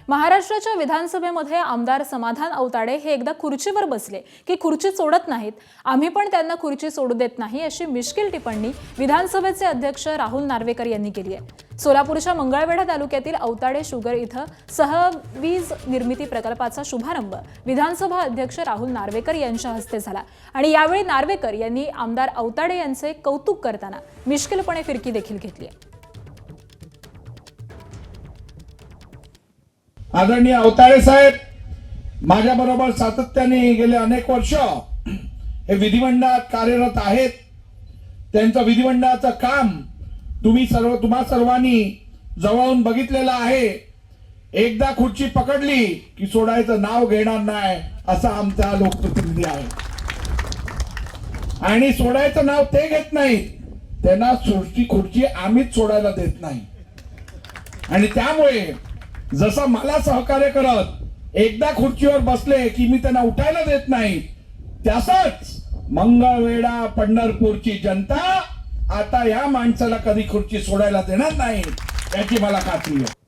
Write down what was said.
महाराष्ट्राच्या विधानसभेमध्ये आमदार समाधान औताडे हे एकदा खुर्चीवर बसले की खुर्ची सोडत नाहीत, आम्ही पण त्यांना खुर्ची सोडू देत नाही अशी मिश्किल टिप्पणी विधानसभेचे अध्यक्ष राहुल नार्वेकर यांनी केली आहे। सोलापूरच्या मंगळवेढा तालुक्यातील औताडे शुगर इथं सहवीज निर्मिती प्रकल्पाचा शुभारंभ विधानसभा अध्यक्ष राहुल नार्वेकर यांच्या हस्ते झाला आणि यावेळी नार्वेकर यांनी आमदार औताडे यांचे कौतुक करताना मिश्किलपणे फिरकी देखील घेतली आहे। आदरणीय औताडे साहेब माझ्या बरोबर सातत्याने गेले अनेक वर्ष हे विधिमंडळात कार्यरत आहेत। त्यांचं विधिमंडळाचं काम तुम्हा सर्वांनी जवळून बघितलेलं आहे। एकदा खुर्ची पकडली की सोडायचं नाव घेणार नाही असा आमचा लोकप्रतिनिधी आहे आणि सोडायचं नाव ते घेत नाही, त्यांना खुर्ची आम्हीच सोडायला देत नाही। आणि त्यामुळे जसं मला सहकार्य करत एकदा खुर्चीवर बसले की मी त्यांना उठायला देत नाही, तसंच मंगळवेढा पंढरपूरची जनता आता या माणसाला कधी खुर्ची सोडायला देणार नाही याची मला खात्री आहे।